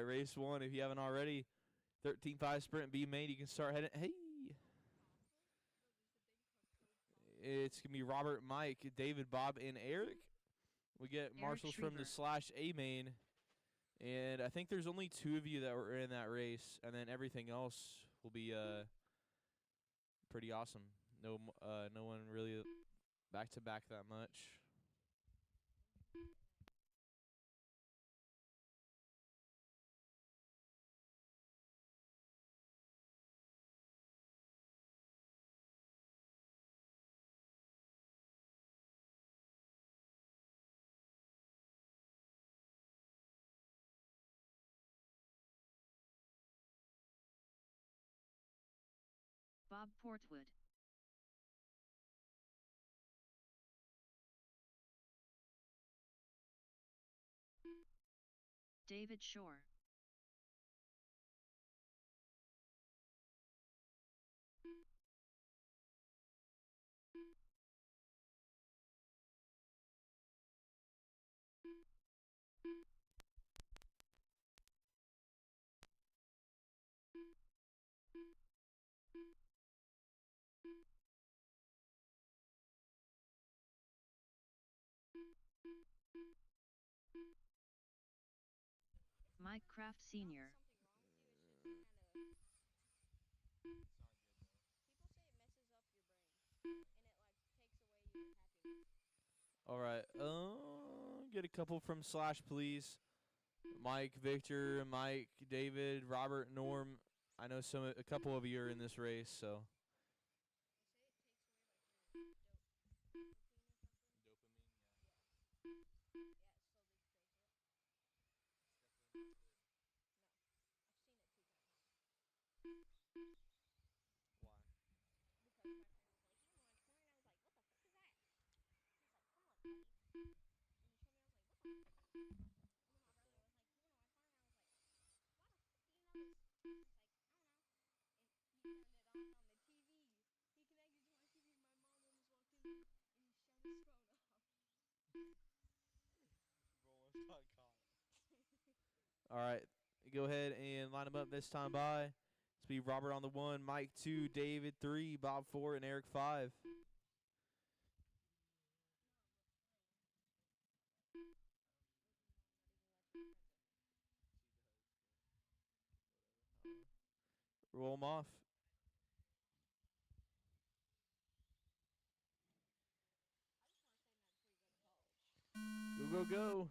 race 1 if you haven't already. 13.5 sprint B main. You can start heading. Hey. It's going to be Robert, Mike, David, Bob, and Eric. We get marshals from the slash A main. And I think there's only 2 of you that were in that race. And then everything else will be pretty awesome. No one really back-to-back that much. Bob Portwood. David Shore. Mike Kraft Sr. All right. Get a couple from slash, please. Mike, Victor, Mike, David, Robert, Norm. I know a couple of you are in this race, so. All right, go ahead and line them up this time by. It's be Robert on the 1, Mike 2, David 3, Bob 4, and Eric 5. Roll them off. Go, go, go.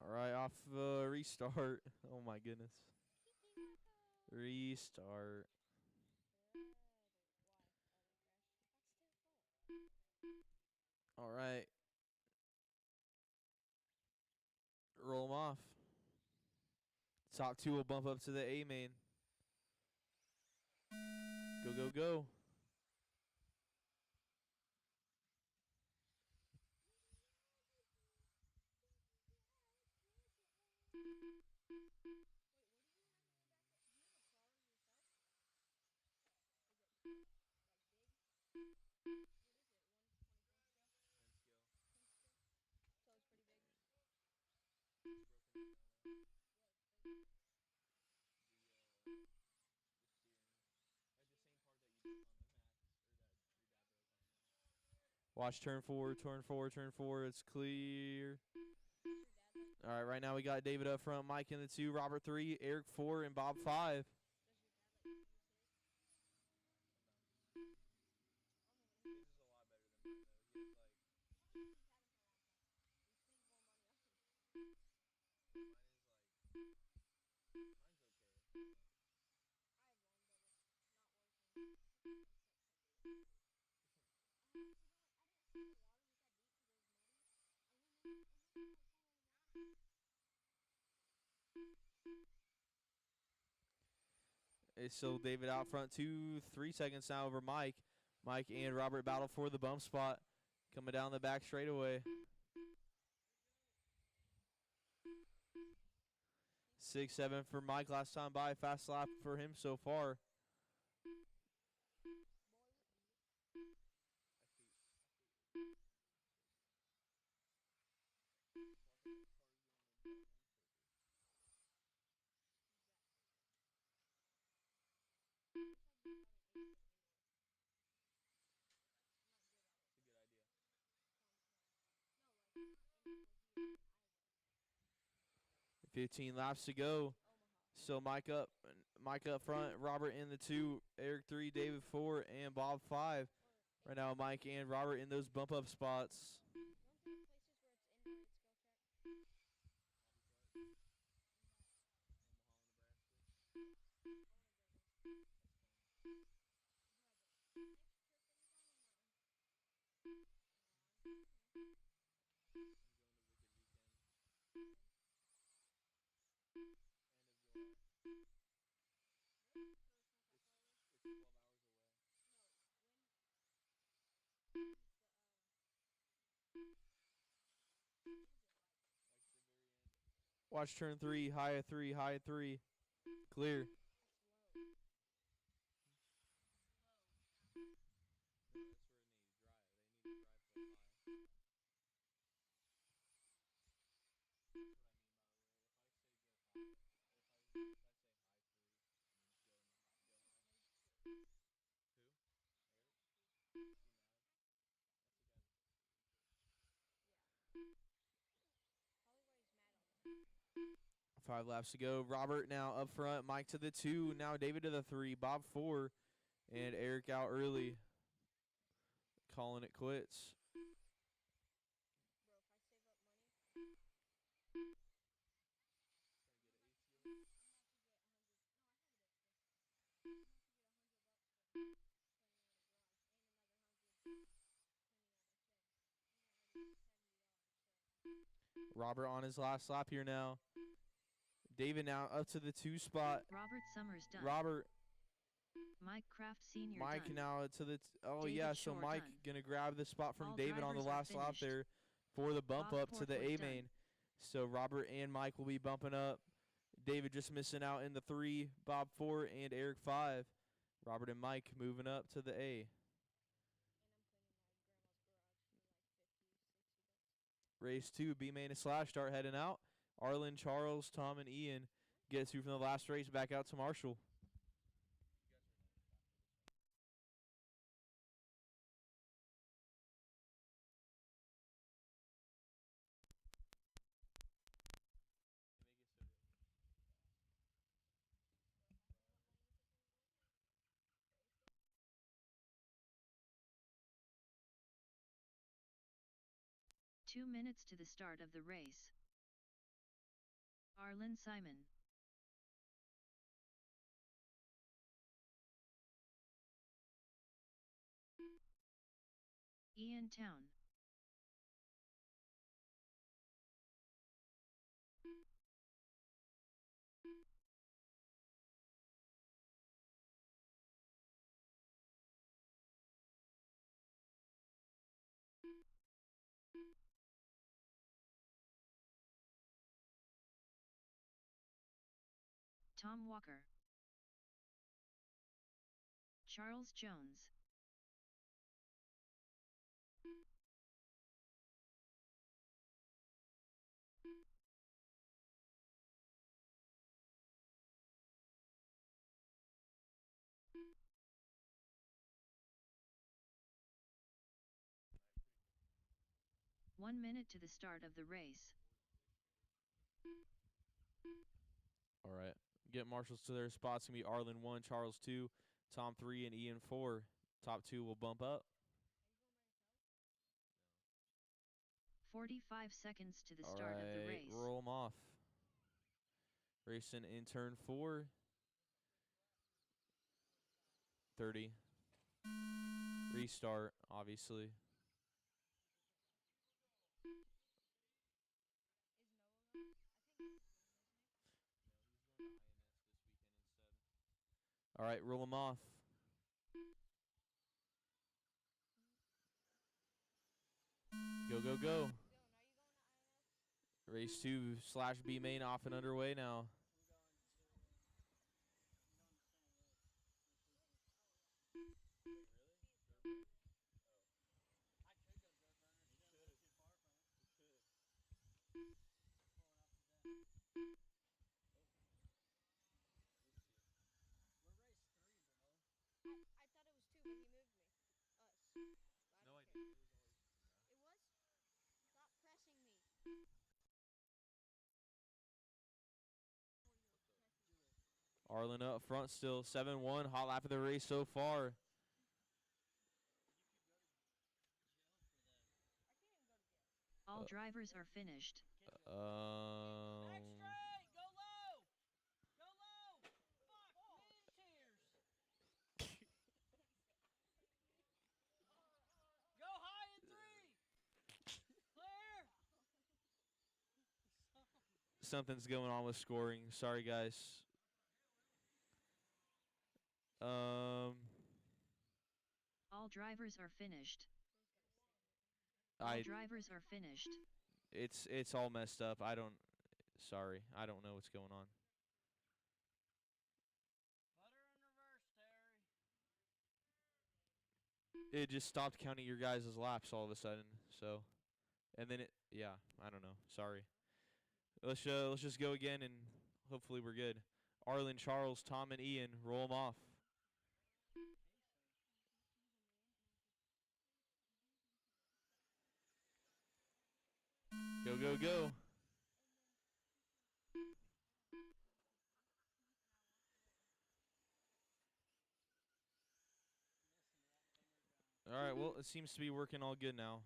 All right, off restart. Oh, my goodness. Restart. All right. Roll them off. Top 2 will bump up to the A main. Go, go, go. Watch turn 4, turn 4, turn 4. It's clear. All right, right now we got David up front, Mike in the 2, Robert 3, Eric 4, and Bob 5. It's still David out front 2, 3 seconds now over Mike. Mike and Robert battle for the bump spot. Coming down the back straightaway. 6-7 for Mike last time by. Fast lap for him so far. 15 laps to go. So Mike up front, Robert in the 2, Eric 3, David 4, and Bob 5. Right now, Mike and Robert in those bump up spots. Watch turn 3, high of 3, high of 3. Clear. Five laps to go. Robert now up front. Mike to the 2. Now David to the 3. Bob 4. And Eric out early. Calling it quits. Robert on his last lap here now. David now up to the 2 spot. Robert Summers done. Robert. Mike Kraft Sr. Mike done. now to the David yeah, so Shore Mike done. gonna grab the spot from All David on the drivers last are lap finished. there for the bump Bob up to the Portwood A main. done. So Robert and Mike will be bumping up. David just missing out in the 3, Bob 4, and Eric 5. Robert and Mike moving up to the A. Race 2, B main and slash start heading out. Arlen, Charles, Tom, and Ian get through from the last race back out to Marshall. Two minutes to the start of the race. Arlen Simon. Ian Town. Tom Walker. Charles Jones. One minute to the start of the race. All right. Get marshals to their spots. Going to be Arlen 1, Charles 2, Tom 3, and Ian 4. Top 2 will bump up. 45 seconds to the start of the race. Roll them off. Racing in turn 4. 30. Restart, obviously. All right, roll them off. Go, go, go. Race 2 slash B main off and underway now. Arlen up front still, 7-1. Hot lap of the race so far. All drivers are finished. Something's going on with scoring. Sorry, guys. All drivers are finished. All drivers are finished. It's all messed up. Sorry. I don't know what's going on. It just stopped counting your guys' laps all of a sudden. So, and then I don't know. Sorry. Let's just go again and hopefully we're good. Arlen, Charles, Tom, and Ian, roll them off. Go, go, go. All right, well, it seems to be working all good now.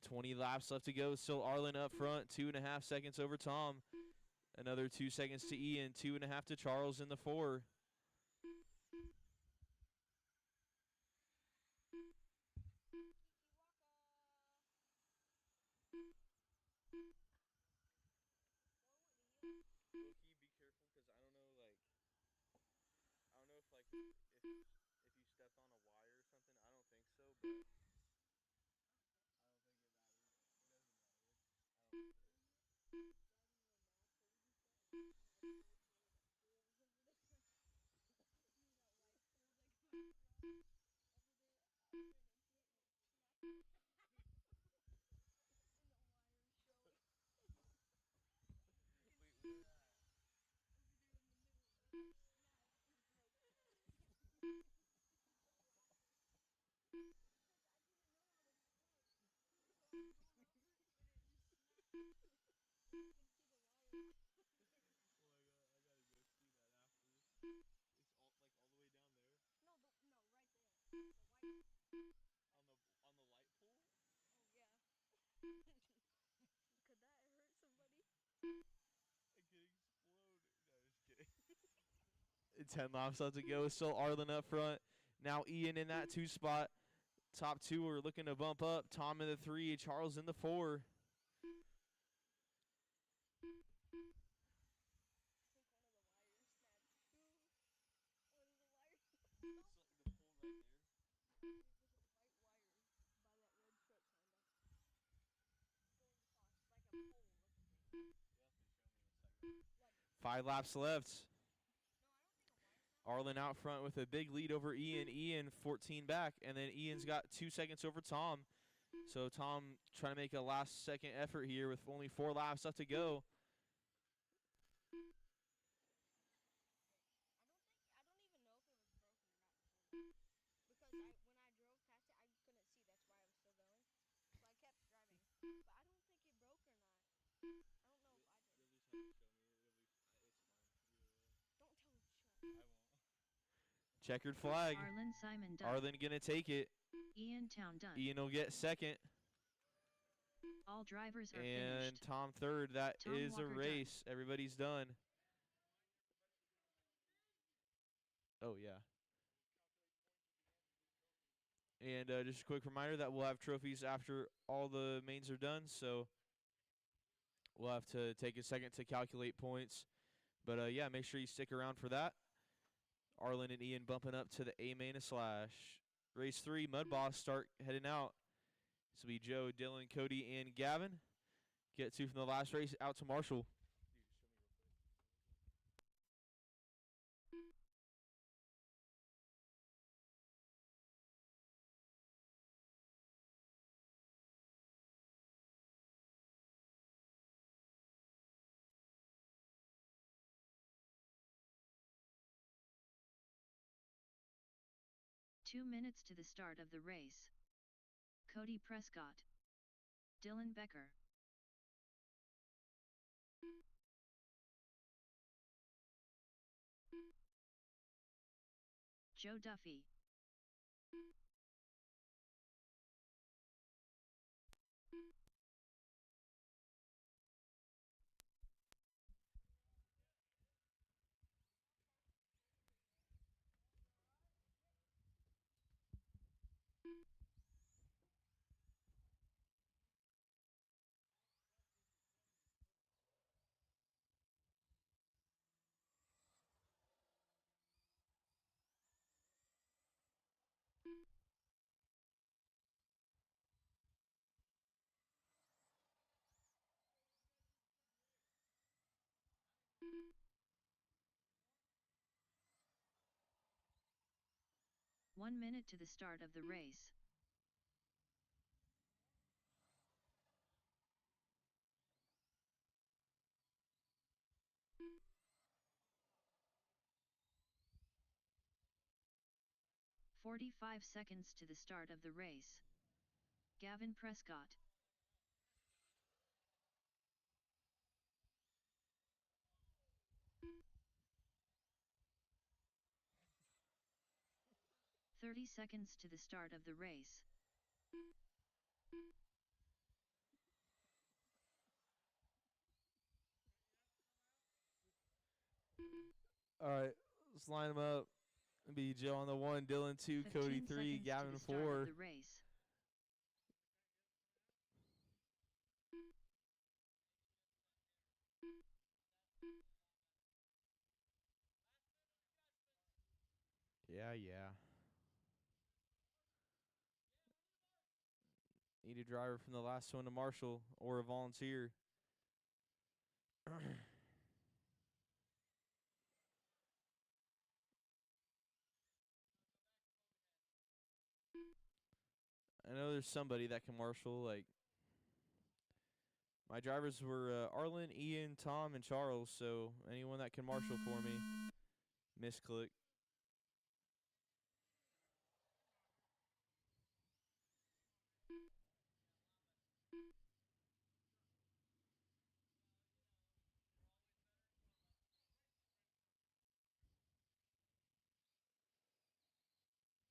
It 20 laps left to go. Still Arlen up front, 2.5 seconds over Tom. Another 2 seconds to Ian, 2.5 to Charles in the 4. It's 10 laps left to go. Still Arlen up front. Now Ian in that 2 spot. Top 2 are looking to bump up. Tom in the 3, Charles in the 4. Five laps left. Arlen out front with a big lead over Ian. Ian 14 back, and then Ian's got 2 seconds over Tom. So Tom trying to make a last-second effort here with only 4 laps left to go. Checkered flag. Arlen Simon done. Arlen gonna take it. Ian Town done. Ian will get second. All drivers are and finished. Tom third. That Tom is Walker a race. done. Everybody's done. Oh, yeah. And just a quick reminder that we'll have trophies after all the mains are done, so we'll have to take a second to calculate points. But yeah, make sure you stick around for that. Arlen and Ian bumping up to the A main of Slash. Race 3, Mud Boss start heading out. This will be Joe, Dylan, Cody, and Gavin. Get two from the last race out to Marshall. Two minutes to the start of the race. Cody Prescott, Dylan Becker, Joe Duffy, One minute to the start of the race. "45 seconds to the start of the race. Gavin Prescott, 30 seconds to the start of the race. All right, let's line them up. It'll be Joe on the 1, Dylan 2, Cody 3, Gavin 4. The race. Yeah. Need a driver from the last one to Marshall or a volunteer. I know there's somebody that can marshal. Like, my drivers were Arlen, Ian, Tom, and Charles, so anyone that can marshal for me. Misclick.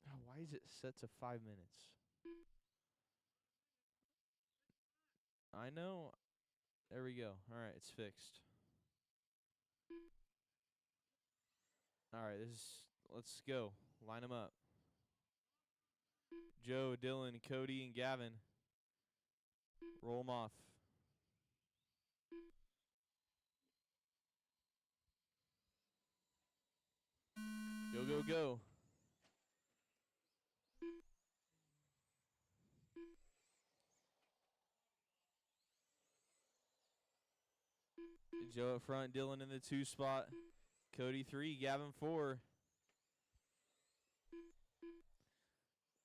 Oh, why is it set to 5 minutes? I know. There we go. All right, it's fixed. All right, let's go. Line them up. Joe, Dylan, Cody, and Gavin. Roll them off. Go. Joe up front, Dylan in the 2 spot. Cody 3, Gavin 4.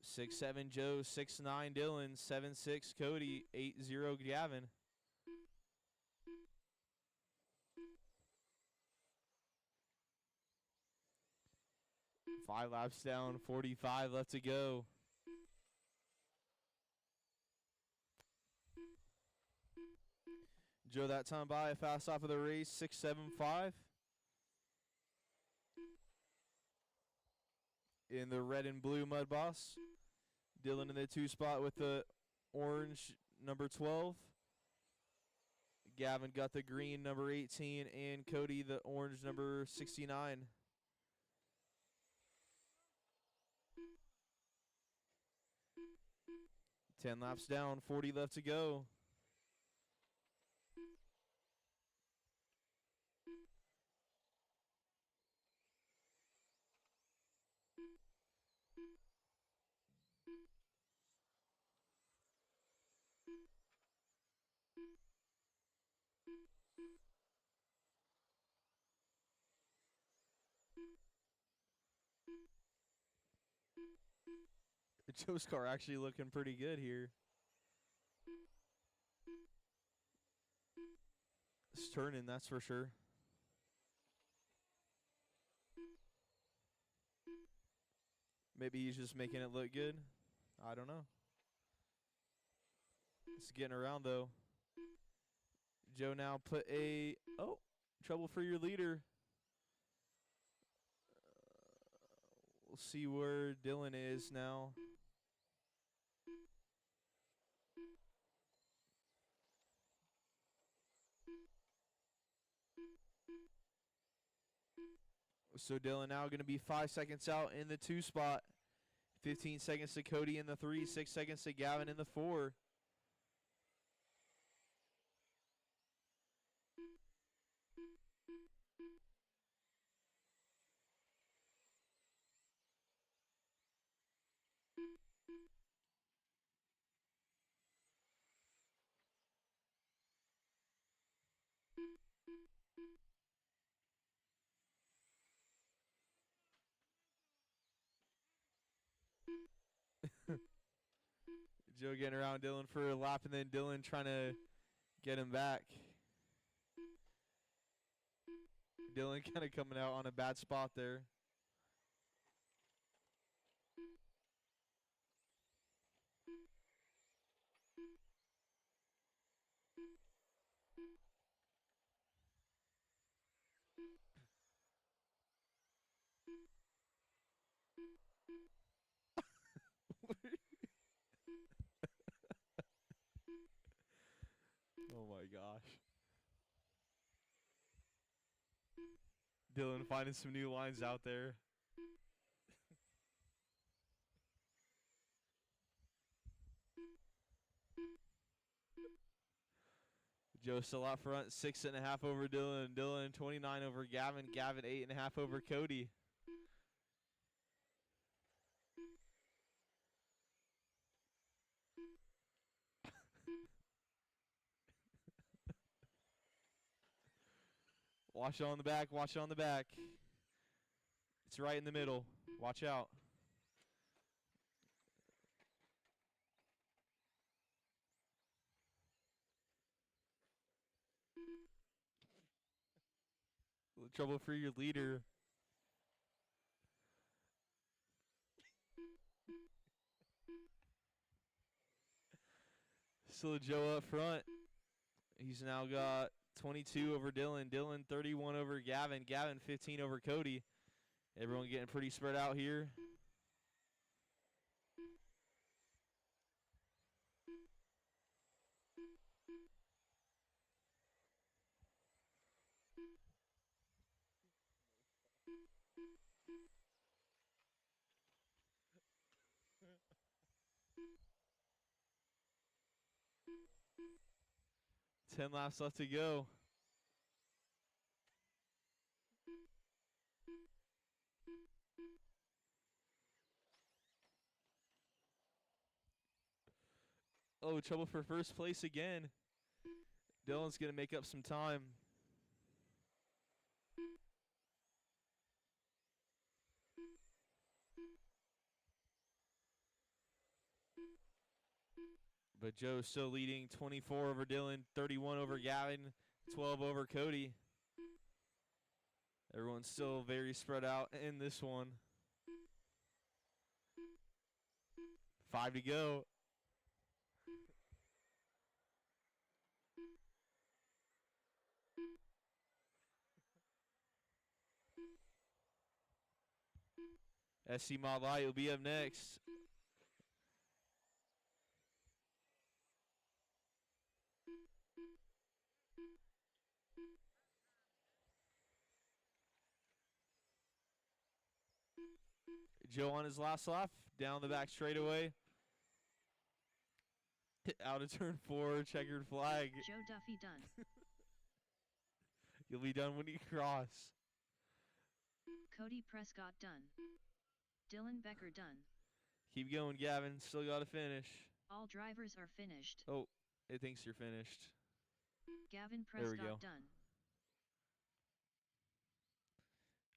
6-7 Joe, 6-9 Dylan, 7-6 Cody, 8-0 Gavin. 5 laps down, 45 left to go. Joe that time by fast off of the race, 6-7-5. In the red and blue Mud Boss. Dylan in the 2 spot with the orange number 12. Gavin got the green number 18 and Cody the orange number 69. 10 laps down, 40 left to go. Joe's car actually looking pretty good here. It's turning, that's for sure. Maybe he's just making it look good. I don't know. It's getting around, though. Joe now put a... Oh, trouble for your leader. We'll see where Dylan is now. So Dylan now going to be 5 seconds out in the 2 spot. 15 seconds to Cody in the 3. 6 seconds to Gavin in the 4. Joe getting around Dylan for a lap, and then Dylan trying to get him back. Dylan kind of coming out on a bad spot there. Oh my gosh. Dylan finding some new lines out there. Joe still out front, 6.5 over Dylan. Dylan 29 over Gavin. Gavin 8.5 over Cody. Watch it on the back. Watch it on the back. It's right in the middle. Watch out. Trouble for your leader. Still Joe up front. He's now got 22 over Dylan. Dylan 31 over Gavin. Gavin 15 over Cody. Everyone getting pretty spread out here. Ten laps left to go. Oh, trouble for first place again. Dylan's going to make up some time. But Joe's still leading 24 over Dylan, 31 over Gavin, 12 over Cody. Everyone's still very spread out in this one. 5 to go. SC Mod Light will be up next. Joe on his last lap, down the back straightaway. Out of turn 4, checkered flag. Joe Duffy done. You'll be done when you cross. Cody Prescott done. Dylan Becker done. Keep going, Gavin. Still got to finish. All drivers are finished. Oh, it thinks you're finished. Gavin There we go. Prescott done.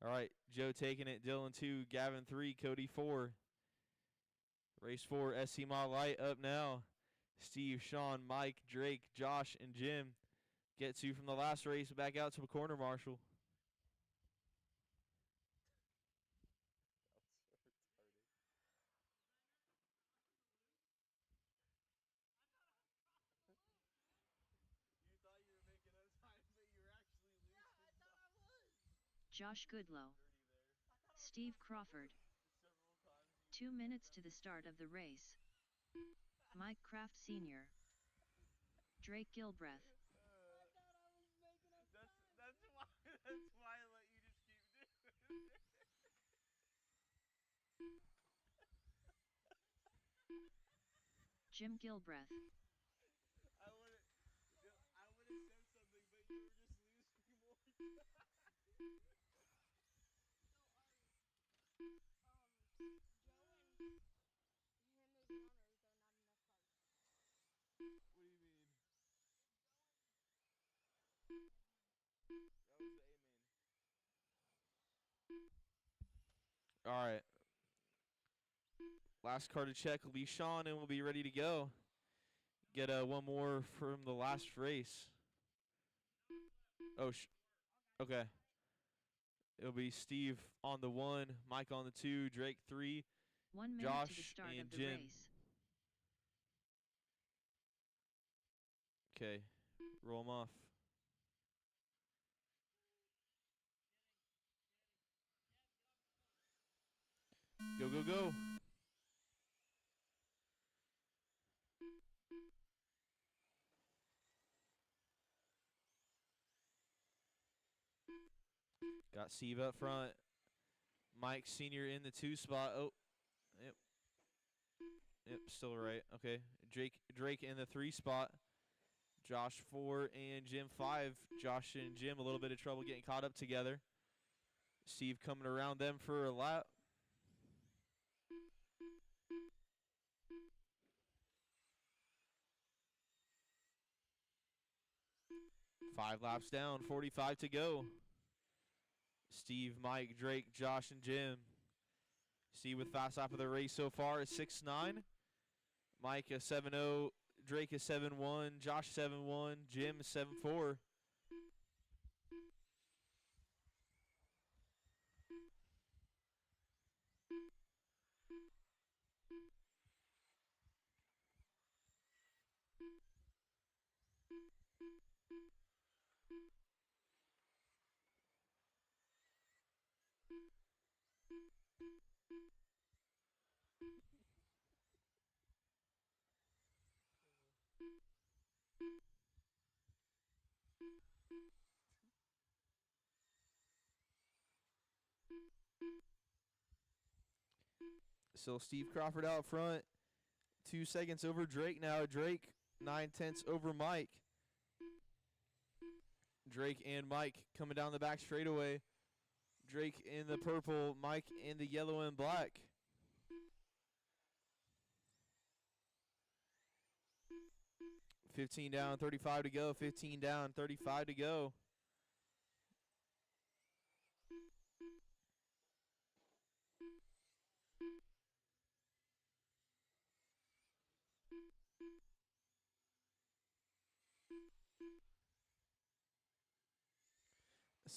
All right, Joe taking it. Dylan 2, Gavin 3, Cody 4. Race 4, SC Mod Light up now. Steve, Sean, Mike, Drake, Josh, and Jim get to from the last race back out to a corner marshal. Josh Goodlow. Steve Crawford. 2 minutes to the start of the race. Mike Kraft Sr. Drake Gilbreth. That's why I let you just keep doing it. Jim Gilbreth. I would have said something, but you were just losing more. All right. Last car to check will be Sean, and we'll be ready to go. Get one more from the last race. Oh, okay. It'll be Steve on the 1, Mike on the 2, Drake 3, 1 minute Josh to the start and of the Jim. race. Okay, roll them off. Go, go, go. Got Steve up front. Mike Sr. in the 2 spot. Oh, yep. Yep, still right. Okay. Drake in the 3 spot. Josh 4 and Jim 5. Josh and Jim a little bit of trouble getting caught up together. Steve coming around them for a lap. Five laps down, 45 to go. Steve, Mike, Drake, Josh, and Jim. Steve with fast lap of the race so far is 6.9. Mike a 7.0. Drake is 7.1. Josh 7.1. Jim is 7.4. So Steve Crawford out front. 2 seconds over Drake now. Drake 9/10 over Mike. Drake and Mike coming down the back straightaway. Drake in the purple, Mike in the yellow and black. $15 down, 35 to go. 15 down, 35 to go.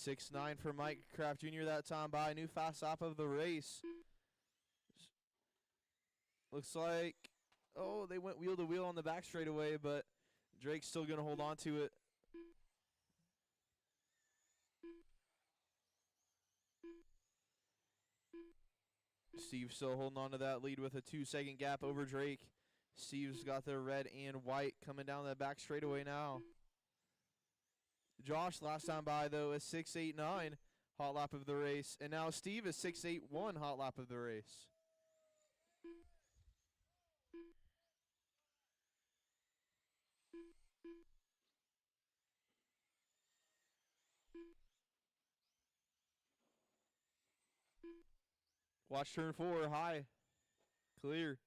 $6.9 for Mike Kraft Jr. that time by. New fast lap of the race. Looks like, oh, they went wheel to wheel on the back straightaway, but Drake's still going to hold on to it. Steve still holding on to that lead with a 2-second gap over Drake. Steve's got the red and white coming down that back straightaway now. Josh last time by, though, is 6.89 hot lap of the race. And now Steve is 6.81 hot lap of the race. Watch turn 4, high. Clear.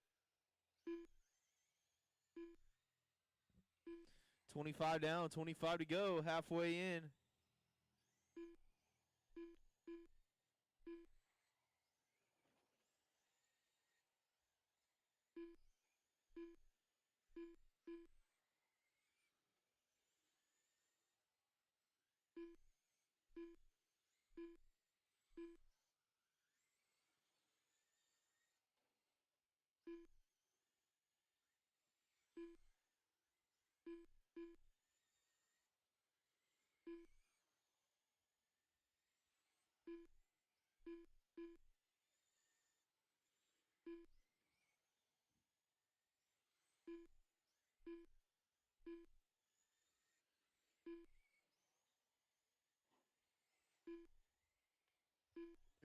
25 down, 25 to go, halfway in.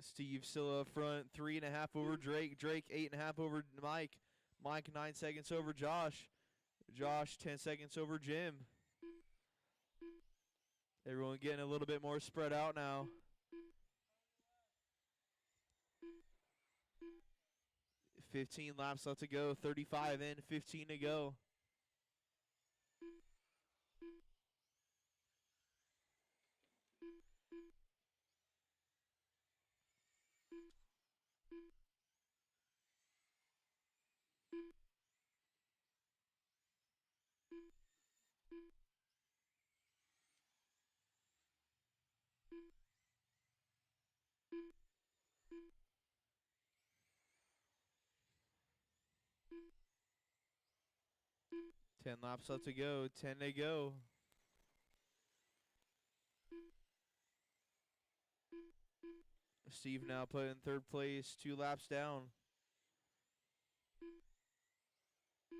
Steve still up front, 3.5 over Drake. Drake 8.5 over Mike. Mike 9 seconds over Josh. Josh 10 seconds over Jim. Everyone getting a little bit more spread out now. 15 laps left to go. 35 in, 15 to go. Ten laps left to go. 10 to go. Steve now put in third place, 2 laps down.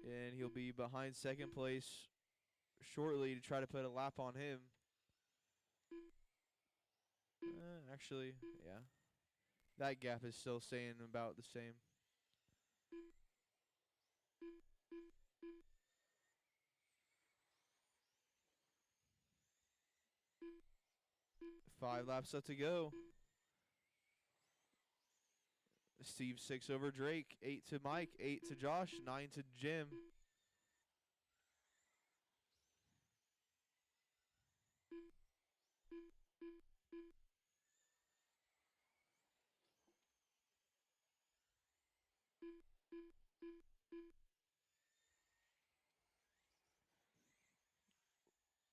And he'll be behind second place shortly to try to put a lap on him. Actually, yeah. That gap is still staying about the same. Five laps left to go. Steve 6 over Drake, 8 to Mike, 8 to Josh, 9 to Jim.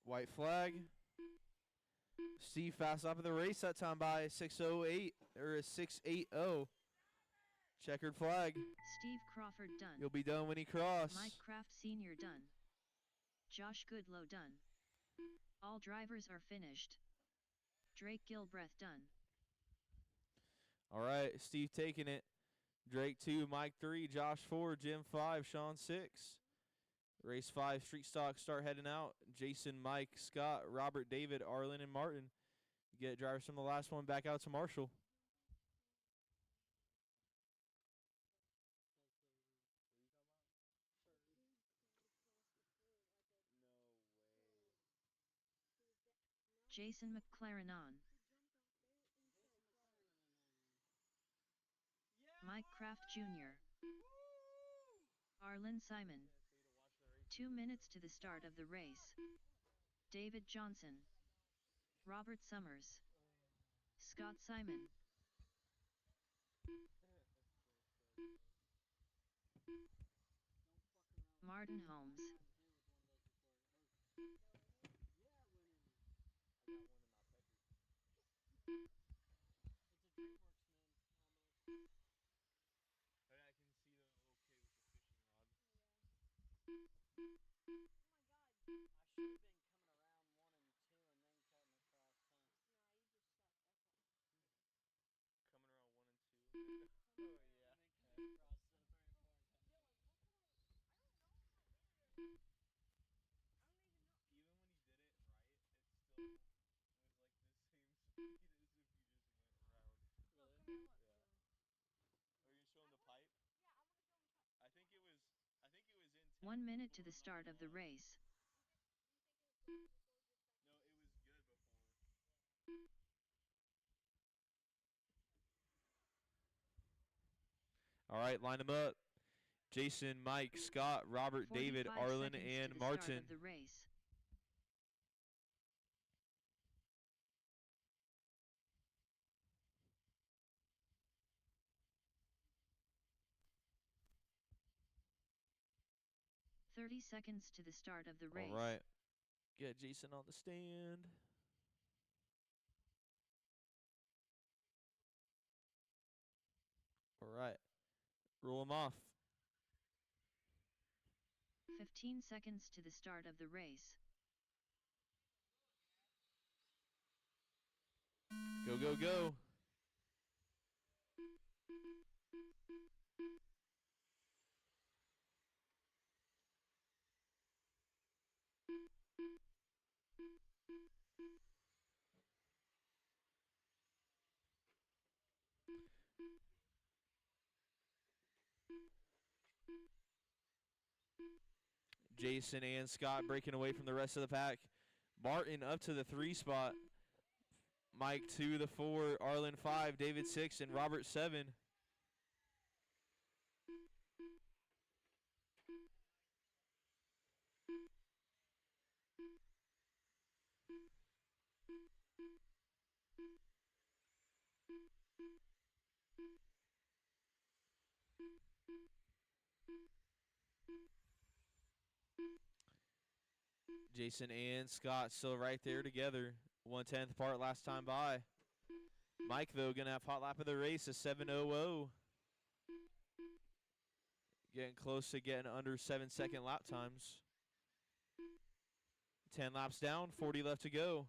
White flag. Steve fast up in the race that time by 6:08 or a 6:80. Checkered flag. Steve Crawford done. You'll be done when he cross. Mike Kraft Sr. done. Josh Goodlow done. All drivers are finished. Drake Gilbreth done. All right, Steve taking it. Drake 2, Mike 3, Josh 4, Jim 5, Sean 6. Race 5, street stock start heading out. Jason, Mike, Scott, Robert, David, Arlen, and Martin. Get drivers from the last one back out to Marshall. Jason McLaren on. Mike Kraft Jr. Arlen Simon. 2 minutes to the start of the race. David Johnson. Robert Summers. Scott Simon. Martin Holmes. Really? Yeah. Are you gonna show him the pipe? I think it was in 1 minute to the start of the race. No, it was good before. All right, line them up. Jason, Mike, Scott, Robert, David, Arlen, and Martin. Of the race. "30 seconds to the start of the race." All right. Get Jason on the stand. All right. Roll him off. 15 seconds to the start of the race. Go, go, go. Jason and Scott breaking away from the rest of the pack. Martin up to the 3 spot. Mike 2, the 4, Arlen 5, David 6, and Robert 7. Jason and Scott still right there together. 1/10 part last time by. Mike, though, going to have hot lap of the race, a 7:00. Getting close to getting under 7-second lap times. 10 laps down, 40 left to go.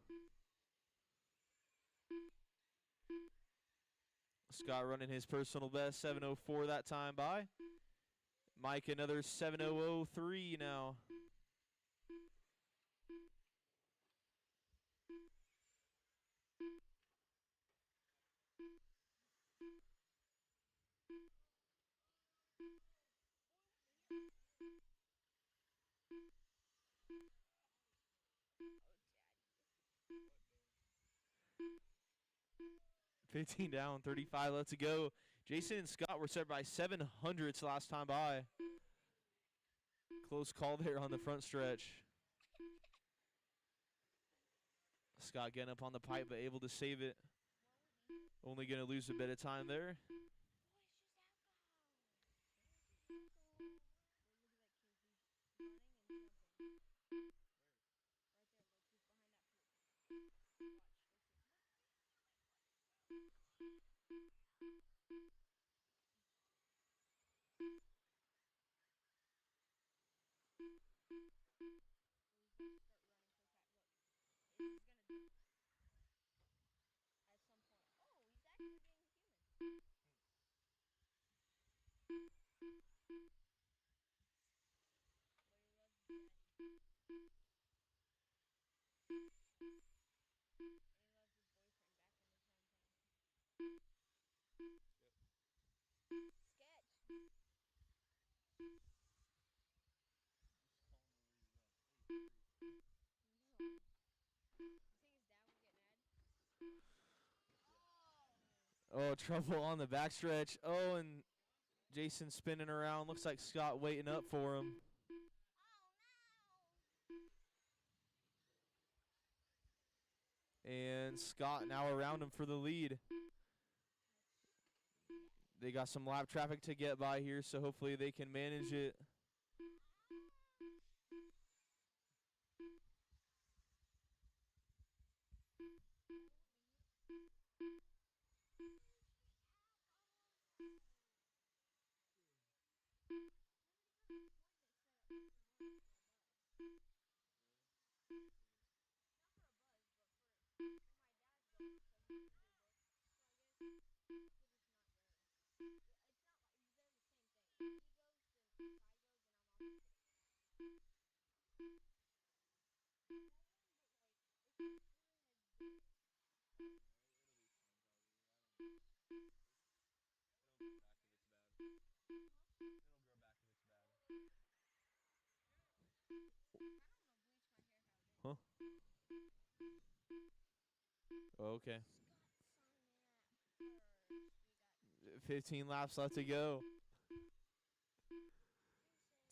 Scott running his personal best, 7:04 that time by. Mike, another 7:003 now. $15 down, 35 left to go. Jason and Scott were set by 700s last time by. Close call there on the front stretch. Scott getting up on the pipe, but able to save it. Only going to lose a bit of time there. Oh, trouble on the backstretch. Oh, and Jason spinning around. Looks like Scott waiting up for him. And Scott now around him for the lead. They got some lap traffic to get by here, so hopefully they can manage it. Huh? Okay. 15 laps left to go.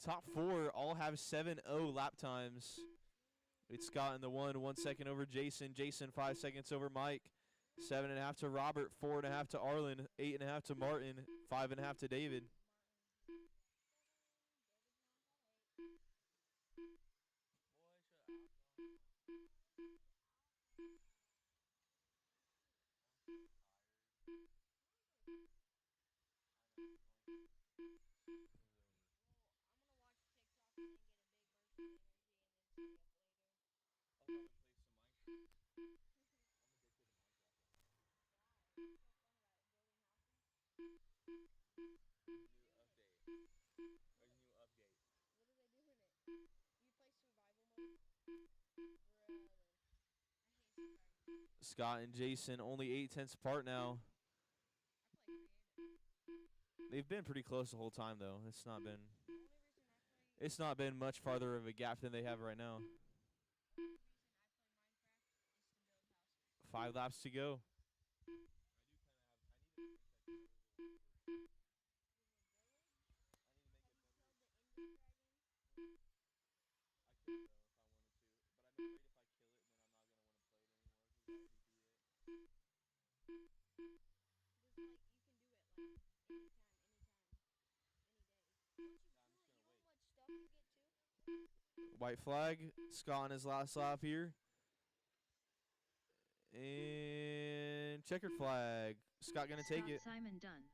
Top 4 all have 7:0 lap times. It's Scott in the 1 second over Jason. Jason 5 seconds over Mike. 7.5 to Robert. 4.5 to Arlen. 8.5 to Martin. 5.5 to David. Scott and Jason only 8/10 apart now. They've been pretty close the whole time though. It's not been much farther of a gap than they have right now. 5 laps to go. White flag. Scott on his last lap here. And checkered flag. Scott going to take it. Simon done.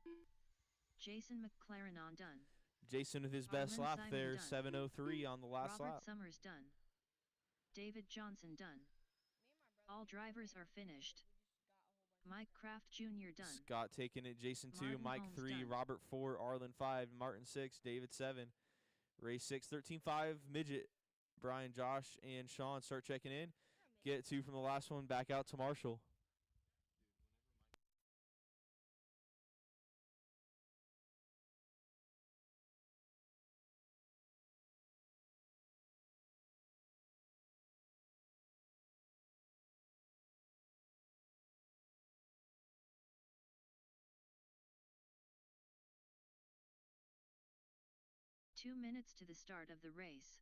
Jason McLaren on done. Jason with his best lap Simon there. done. 7:03 on the last Robert lap. Summers done. David Johnson done. All drivers are finished. Mike Kraft Jr. done. Scott taking it. Jason 2. Martin Mike Holmes 3. done. Robert 4. Arlen 5. Martin 6. David 7. Race 6. 13.5. Midget. Brian, Josh, and Sean start checking in. Get 2 from the last one. Back out to Marshall. Two minutes to the start of the race.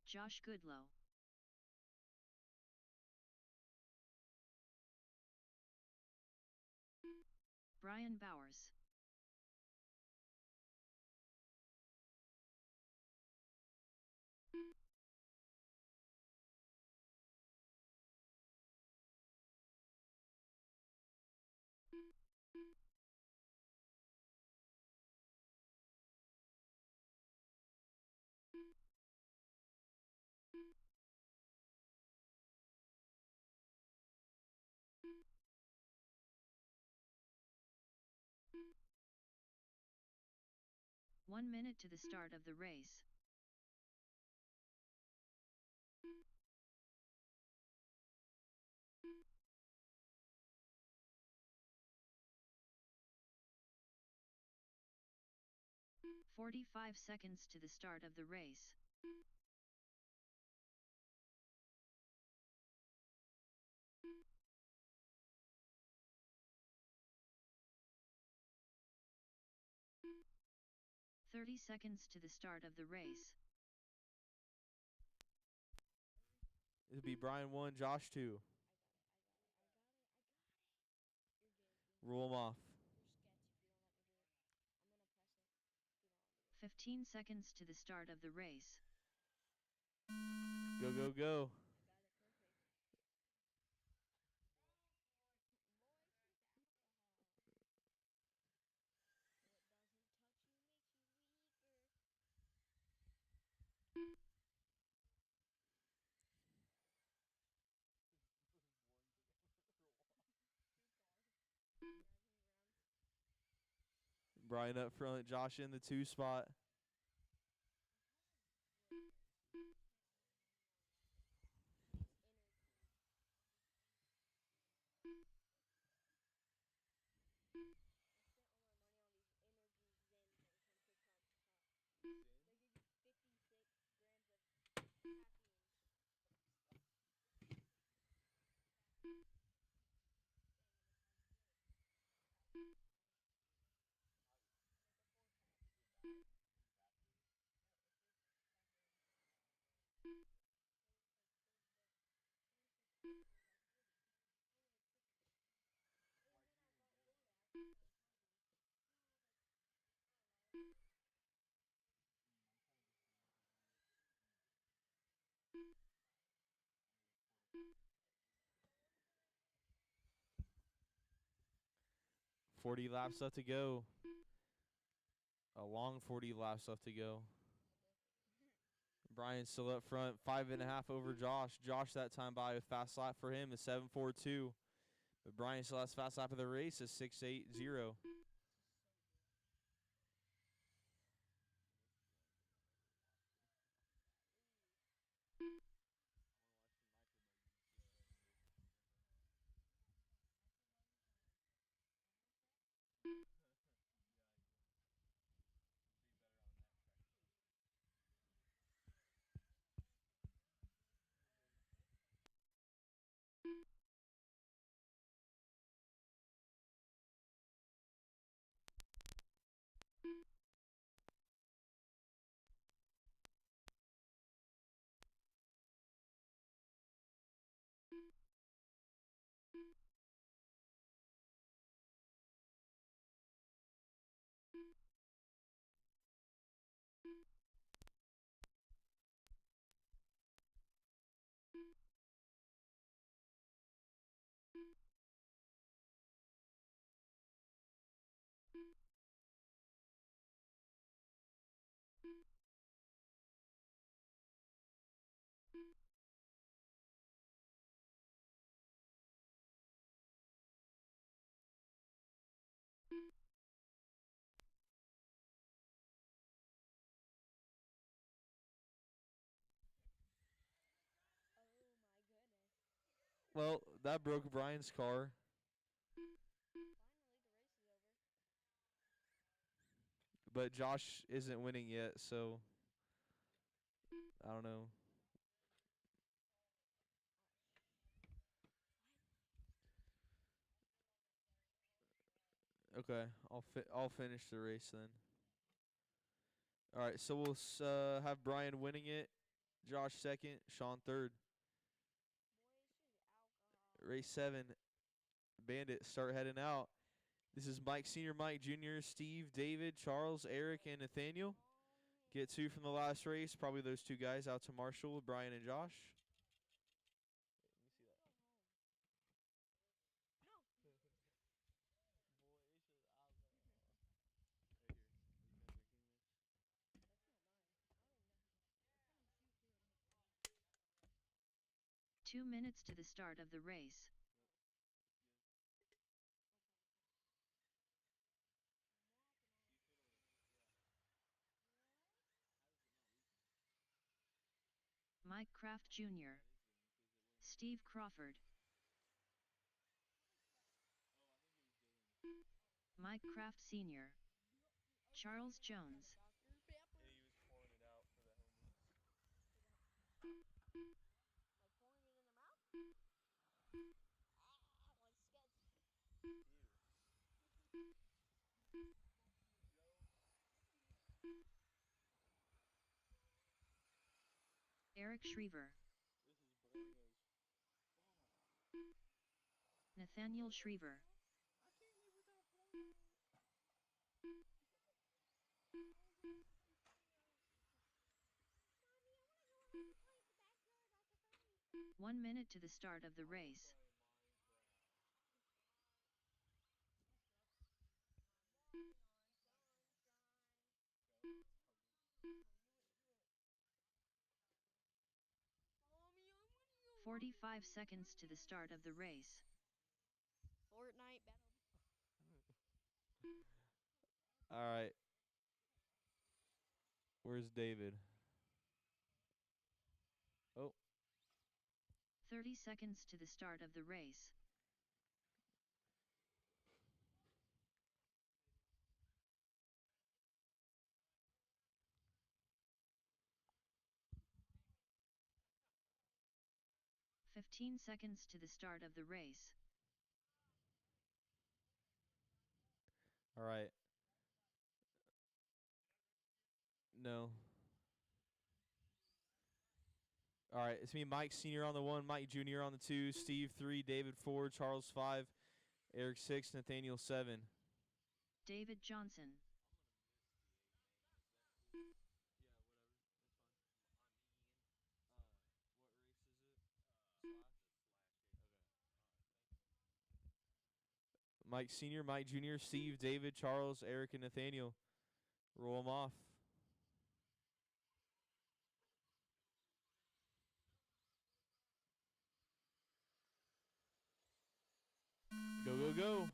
Josh Goodlow. Brian Bowers. One minute to the start of the race. "45 seconds to the start of the race. "30 seconds to the start of the race. It'll be Brian 1, Josh 2. Roll them off. 15 seconds to the start of the race. Go, go, go. Brian up front, Josh in the 2 spot. 40 laps left to go. A long 40 laps left to go. Brian's still up front, 5.5 over Josh. Josh that time by a fast lap for him is 7:42. But Brian still has fast lap of the race is 6:80. Well, that broke Brian's car. But Josh isn't winning yet, so I don't know. Okay, I'll finish the race then. All right, so we'll have Brian winning it, Josh second, Sean third. Race 7, Bandit start heading out. This is Mike Senior, Mike Junior, Steve, David, Charles, Eric, and Nathaniel. Get 2 from the last race. Probably those 2 guys out to Marshall with Brian and Josh. Two minutes to the start of the race. Mike Kraft Jr., Steve Crawford, Mike Kraft Sr., Charles Jones. Eric Schriever, Nathaniel Schriever, One minute to the start of the race. "45 seconds to the start of the race. Fortnite battle. All right. Where's David? Oh. 30 seconds to the start of the race. "15 seconds to the start of the race. All right. No. All right, it's me, Mike Senior on the 1, Mike Junior on the 2, Steve 3, David 4, Charles 5, Eric 6, Nathaniel 7. David Johnson. Mike Sr., Mike Jr., Steve, David, Charles, Eric, and Nathaniel. Roll them off. Go, go, go.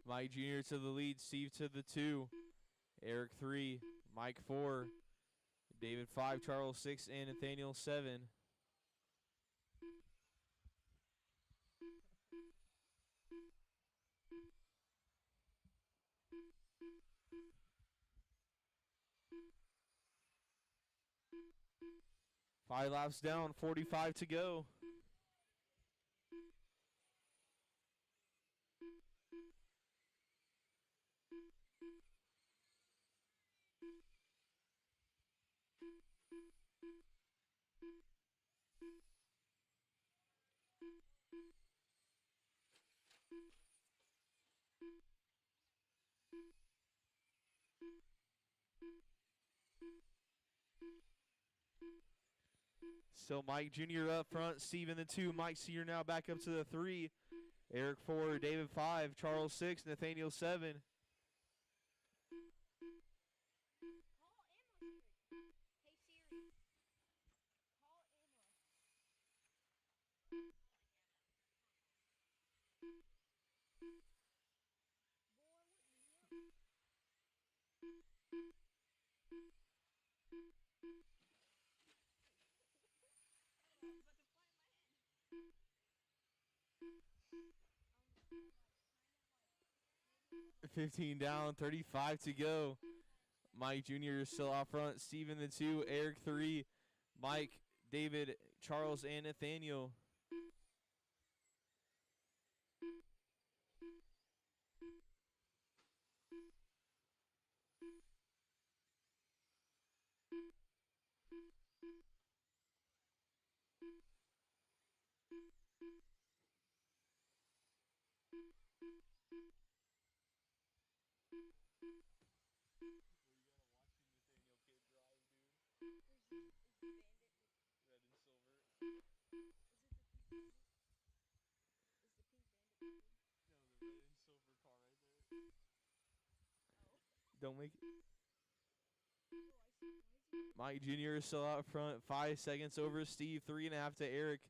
Mike Jr. to the lead, Steve to the 2, Eric 3, Mike 4, David 5, Charles 6, and Nathaniel 7. Five laps down, 45 to go. So Mike Jr. up front, Steve in the 2, Mike Sr. now back up to the 3, Eric 4, David 5, Charles 6, Nathaniel 7. Hey, 15 down, 35 to go. Mike Jr. is still out front. Steve in the 2, Eric 3, Mike, David, Charles, and Nathaniel. Don't make it. Mike Jr. is still out front. 5 seconds over Steve. 3.5 to Eric.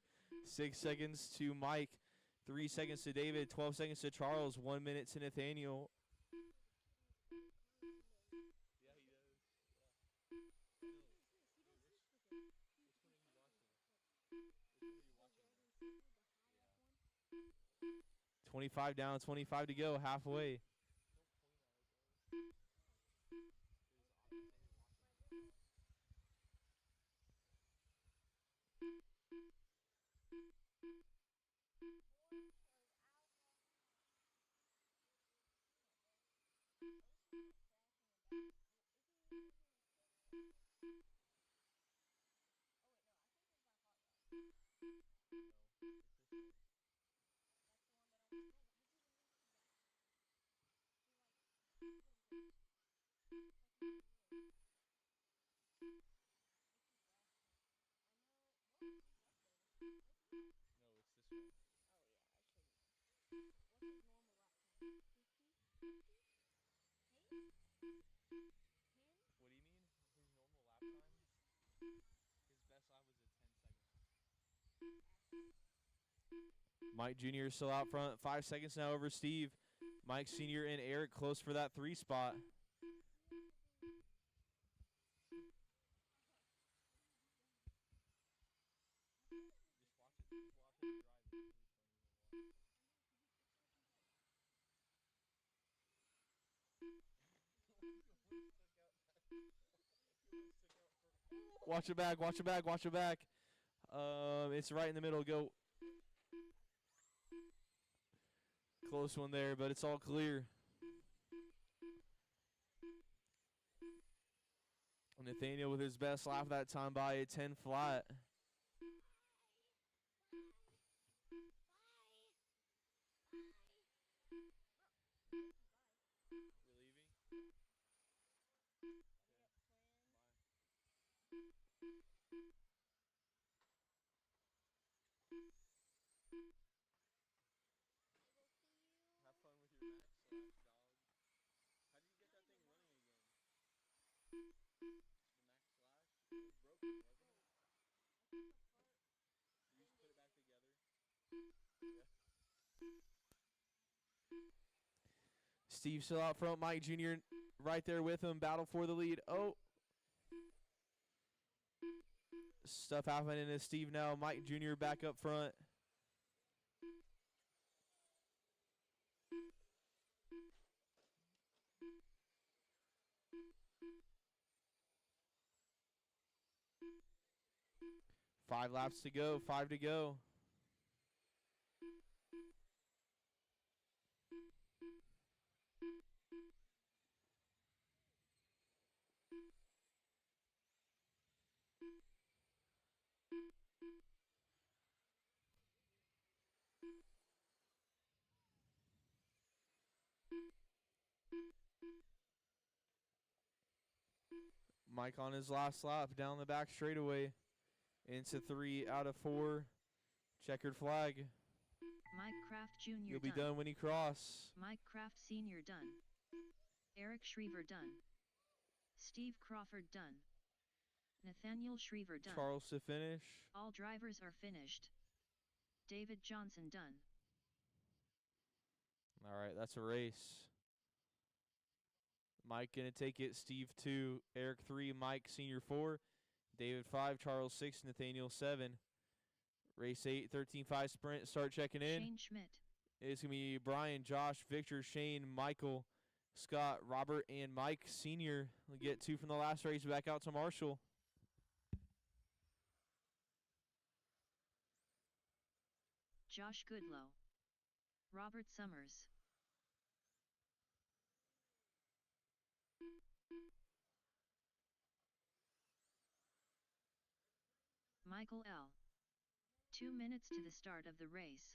6 seconds to Mike. 3 seconds to David. 12 seconds to Charles. 1 minute to Nathaniel. Yeah, he does. Yeah. 25 down, 25 to go, halfway. Mike Jr. is still out front. 5 seconds now over Steve. Mike Sr. and Eric close for that 3 spot. Watch it back, watch it back, watch it back. It's right in the middle. Go. Close one there, but it's all clear. Nathaniel with his best lap that time by a 10 flat. Steve still out front. Mike Jr. right there with him. Battle for the lead. Oh. Stuff happening to Steve now. Mike Jr. back up front. Five laps to go. 5 to go. Mike on his last lap down the back straightaway into 3 out of 4. Checkered flag. Mike Kraft Jr. You'll be done when you cross. Mike Kraft Sr. done. Eric Schriever done. Steve Crawford done. Nathaniel Schriever done. Charles to finish. All drivers are finished. David Johnson done. All right, that's a race. Mike going to take it. Steve 2, Eric 3, Mike Sr. 4, David 5, Charles 6, Nathaniel 7. Race 8, 13.5 sprint. Start checking in. Shane Schmidt. It's going to be Brian, Josh, Victor, Shane, Michael, Scott, Robert, and Mike Sr. We'll get 2 from the last race back out to Marshall. Josh Goodlow. Robert Summers. Michael L. 2 minutes to the start of the race.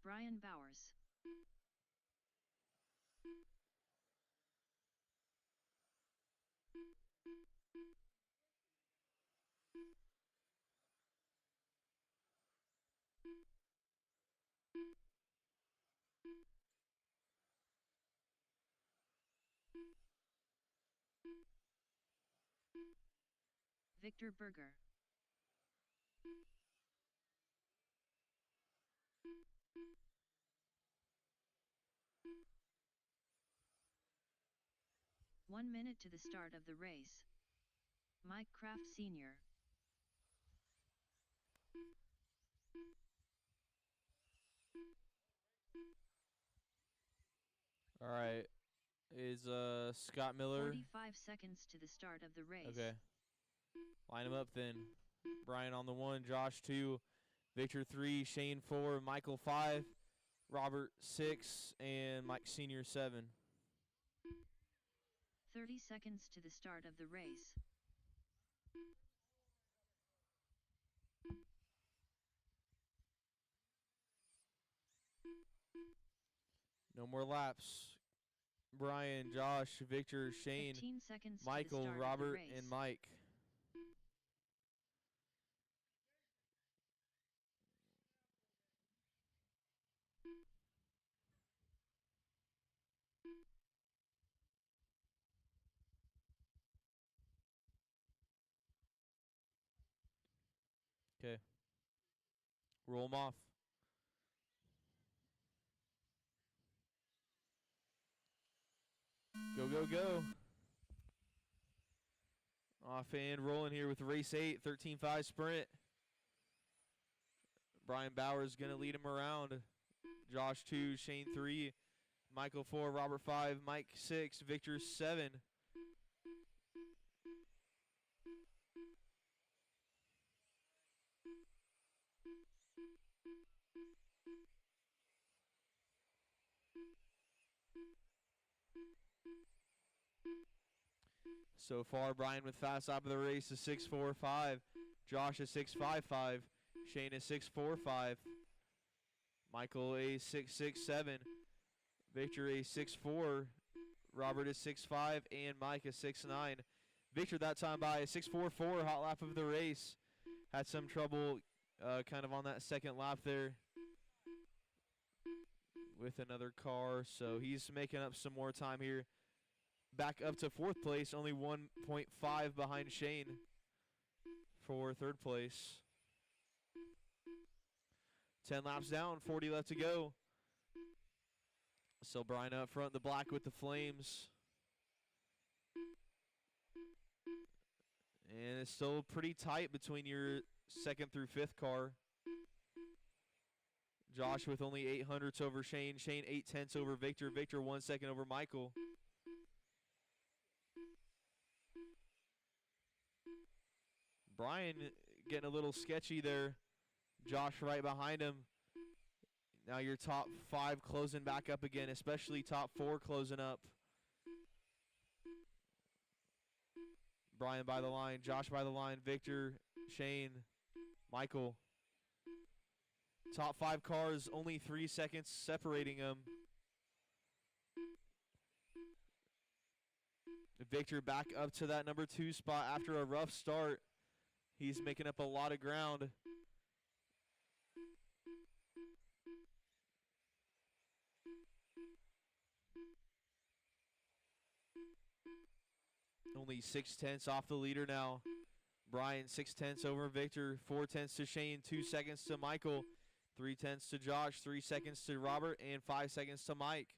Brian Bowers. Victor Berger. One minute to the start of the race. Mike Kraft Sr. All right. Is Scott Miller. 45 seconds to the start of the race. Okay. Line them up then. Brian on the 1, Josh 2, Victor 3, Shane 4, Michael 5, Robert 6, and Mike Sr. 7. 30 seconds to the start of the race. No more laps. Brian, Josh, Victor, Shane, 15 seconds Michael, to the start Robert, of the race. and Mike. Okay. Roll them off. Go, go, go. Off and rolling here with race 8, 13.5 sprint. Brian Bowers going to lead him around. Josh 2, Shane 3, Michael 4, Robert 5, Mike 6, Victor 7. So far, Brian with fast lap of the race is 6.45. Josh is 6.55. Shane is 6.45. Michael a 6.67. Victor a 6'4", Robert is 6'5", and Mike is 6'9". Victor that time by a 6:44, hot lap of the race. Had some trouble kind of on that second lap there with another car, so he's making up some more time here. Back up to 4th place, only 1.5 behind Shane for 3rd place. 10 laps down, 40 left to go. So Brian up front, the black with the flames. And it's still pretty tight between your 2nd through 5th car. Josh with only 0.08 over Shane. Shane 0.8 over Victor. Victor 1 second over Michael. Brian getting a little sketchy there. Josh right behind him. Now your top 5 closing back up again, especially top 4 closing up. Brian by the line, Josh by the line, Victor, Shane, Michael. Top 5 cars, only 3 seconds separating them. Victor back up to that number 2 spot after a rough start. He's making up a lot of ground. Only 0.6 off the leader now. Brian 0.6 over Victor, 0.4 to Shane, 2 seconds to Michael, 0.3 to Josh, 3 seconds to Robert, and 5 seconds to Mike.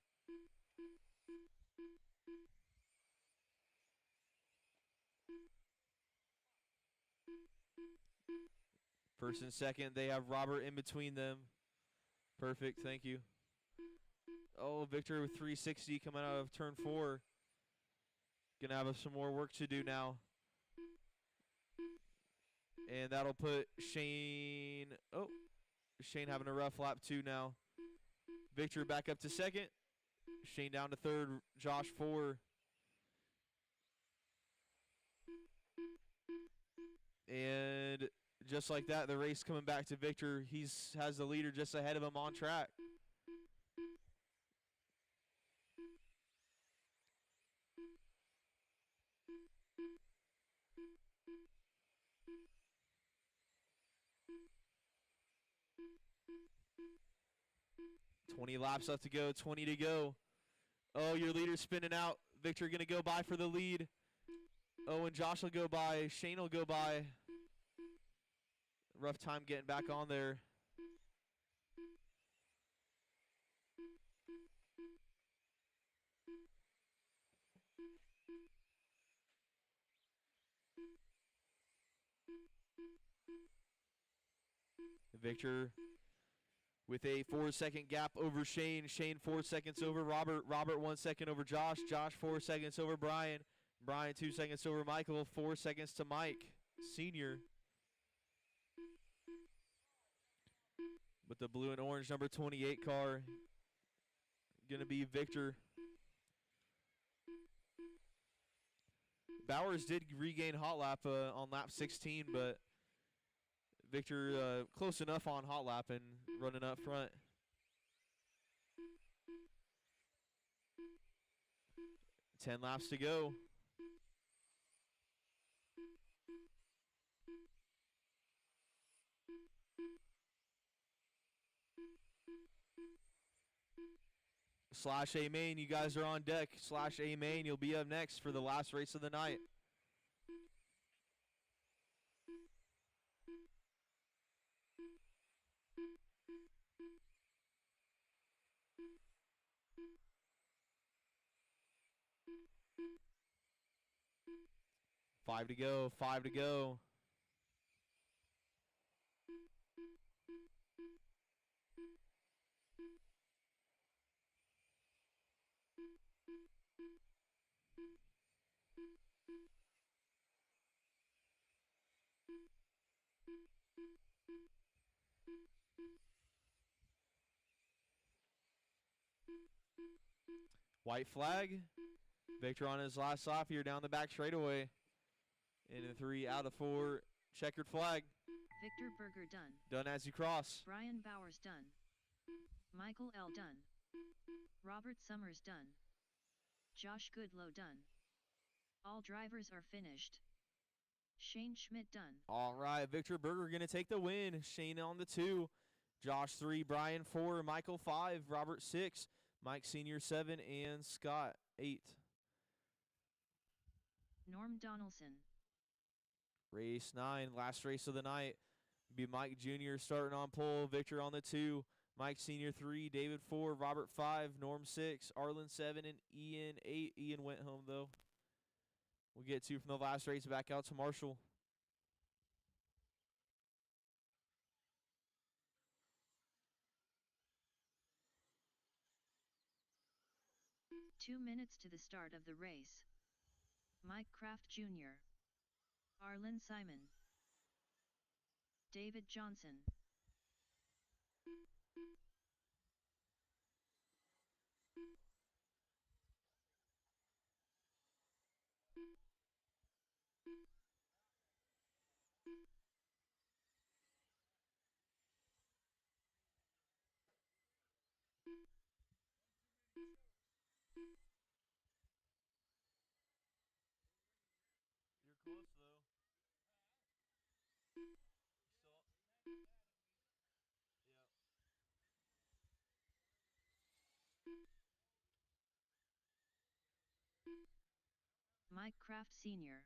First and second, they have Robert in between them. Perfect, thank you. Oh, Victor with 360 coming out of turn 4. Gonna have some more work to do now. And that'll put Shane, Shane having a rough lap 2 now. Victor back up to 2nd. Shane down to 3rd, Josh 4. And just like that, the race coming back to Victor. Has the leader just ahead of him on track. $20 laps left to go, 20 to go. Oh, your leader's spinning out. Victor going to go by for the lead. Oh, and Josh will go by. Shane will go by. Rough time getting back on there. Victor with a 4-second gap over Shane. Shane 4 seconds over Robert. Robert 1 second over Josh. Josh 4 seconds over Brian. Brian 2 seconds over Michael. 4 seconds to Mike, senior. With the blue and orange number 28 car, going to be Victor. Bowers did regain hot lap on lap 16, but Victor close enough on hot lap and running up front. Ten laps to go. Slash A main, you guys are on deck. Slash A main, you'll be up next for the last race of the night. Five to go, 5 to go. White flag. Victor on his last lap here down the back straightaway. In 3 out of 4, checkered flag. Victor Berger done. Done as you cross. Brian Bowers done. Michael L. done. Robert Summers done. Josh Goodlow done. All drivers are finished. Shane Schmidt done. All right, Victor Berger going to take the win. Shane on the 2. Josh 3, Brian 4, Michael 5, Robert 6, Mike Sr. 7, and Scott 8. Norm Donaldson. Race 9, last race of the night. Be Mike Jr. starting on pole, Victor on the 2, Mike Sr. 3, David 4, Robert 5, Norm 6, Arlen 7, and Ian 8. Ian went home, though. We'll get 2 from the last race back out to Marshall. Two minutes to the start of the race. Mike Kraft Jr. Arlen Simon. David Johnson. You're close, though. Mike Kraft Sr.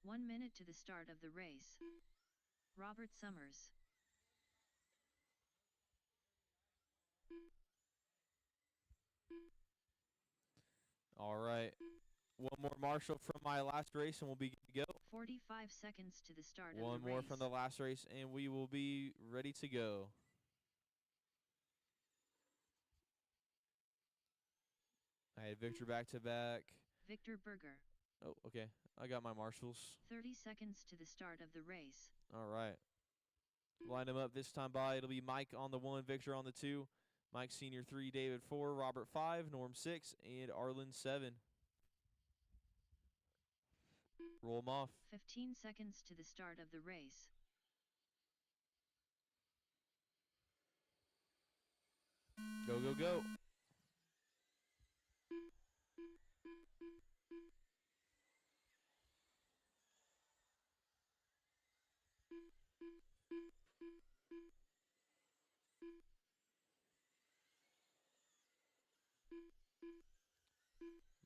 One minute to the start of the race. Robert Summers. All right. One more Marshall from my last race, and we'll be good to go. 45 seconds to the start of the race. One more from the last race, and we will be ready to go. I had Victor back to back. Victor Berger. Oh, okay. I got my Marshalls. 30 seconds to the start of the race. All right. Line them up this time by. It'll be Mike on the 1, Victor on the 2, Mike Sr. 3, David 4, Robert 5, Norm 6, and Arlen 7. Roll them off. 15 seconds to the start of the race. Go, go, go.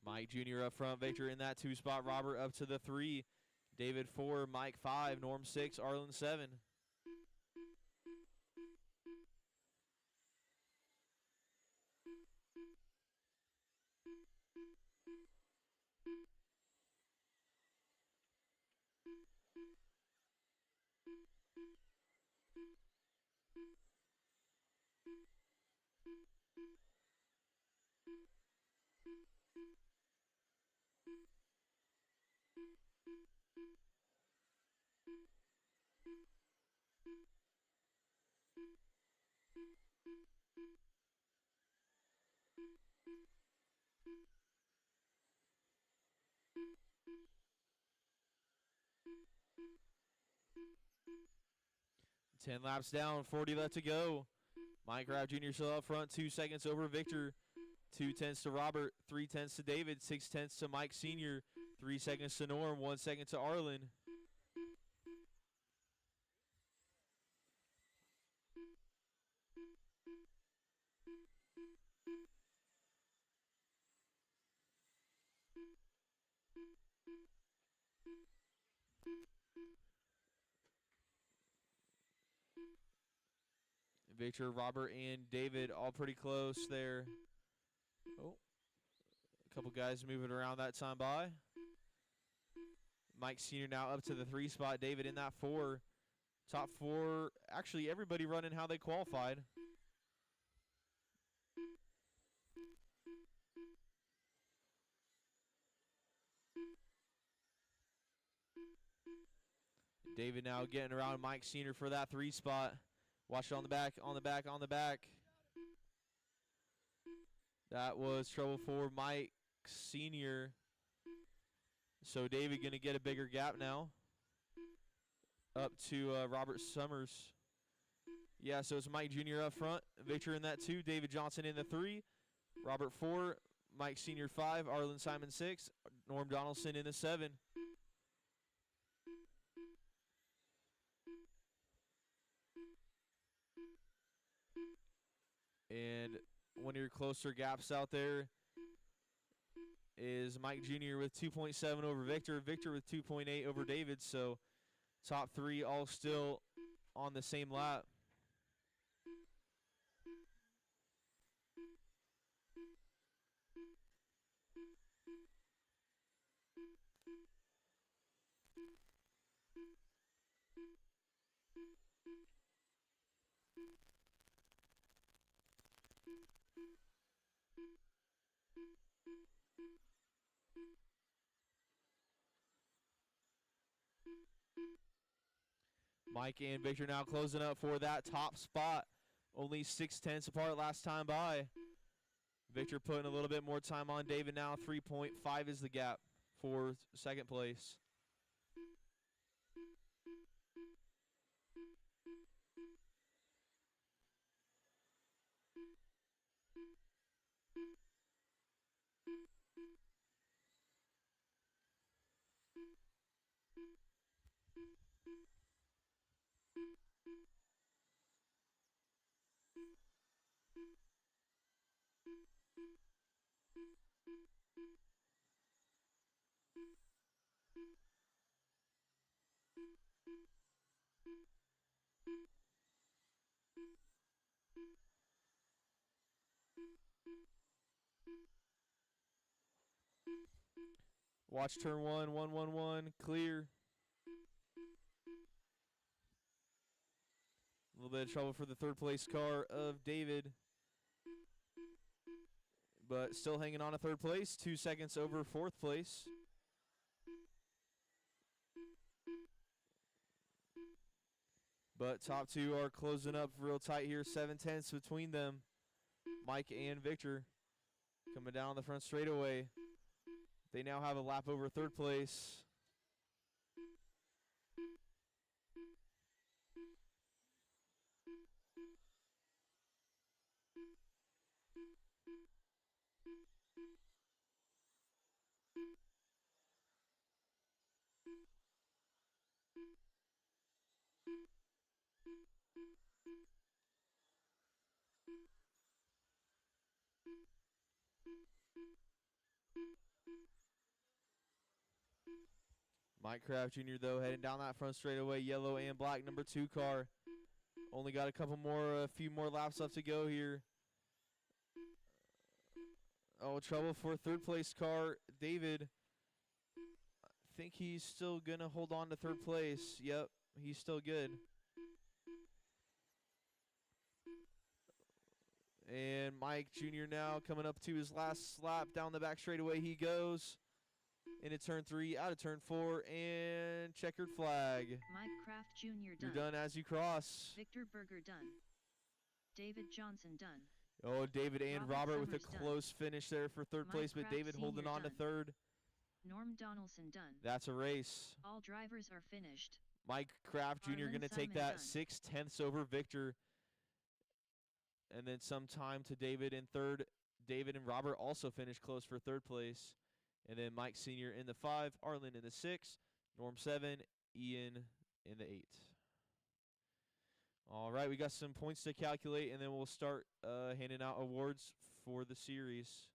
Mike Jr. up front, Victor in that 2 spot, Robert up to the 3, David 4, Mike 5, Norm 6, Arlen 7. Ten laps down, 40 left to go. Mike Kraft Jr. still up front, 2 seconds over Victor. 2/10 to Robert, 3/10 to David, 6/10 to Mike Sr., 3 seconds to Norm, 1 second to Arlen. Victor, Robert, and David all pretty close there. Oh, a couple guys moving around that time by. Mike Sr. now up to the 3 spot. David in that 4. Top 4, actually everybody running how they qualified. David now getting around Mike Sr. for that 3 spot. Watch it on the back, on the back, on the back. That was trouble for Mike Sr. So David going to get a bigger gap now. Up to Robert Summers. Yeah, so it's Mike Jr. up front. Victor in that 2. David Johnson in the 3. Robert 4. Mike Sr. 5. Arlen Simon 6. Norm Donaldson in the 7. And one of your closer gaps out there is Mike Jr. with 2.7 over Victor. Victor with 2.8 over David. So top 3 all still on the same lap. Mike and Victor now closing up for that top spot. Only 6/10 apart last time by. Victor putting a little bit more time on David now. 3.5 is the gap for second place. Watch turn 1, 1-1-1, clear. A little bit of trouble for the third place car of David. But still hanging on to third place, 2 seconds over fourth place. But top 2 are closing up real tight here, 7/10 between them. Mike and Victor coming down the front straightaway. They now have a lap over third place. Mike Kraft Jr., though, heading down that front straightaway, yellow and black, number 2 car. Only got a few more laps left to go here. Oh, trouble for third place car, David. I think he's still going to hold on to third place. Yep, he's still good. And Mike Jr. now coming up to his last lap. Down the back straightaway he goes. Into turn 3, out of turn 4, and checkered flag. Mike Kraft Jr. done. You're done as you cross. Victor Berger done. David Johnson done. Oh, David and Robert with a Summers close finish there for third place, but Kraft David holding Sr. on to done. third. Norm Donaldson done. That's a race. All drivers are finished. Mike Kraft Jr. Arlen going to take Simon that done. 6/10 over Victor. And then some time to David in third. David and Robert also finished close for third place. And then Mike Sr. in the 5, Arlen in the 6, Norm 7, Ian in the 8. All right, we got some points to calculate, and then we'll start handing out awards for the series.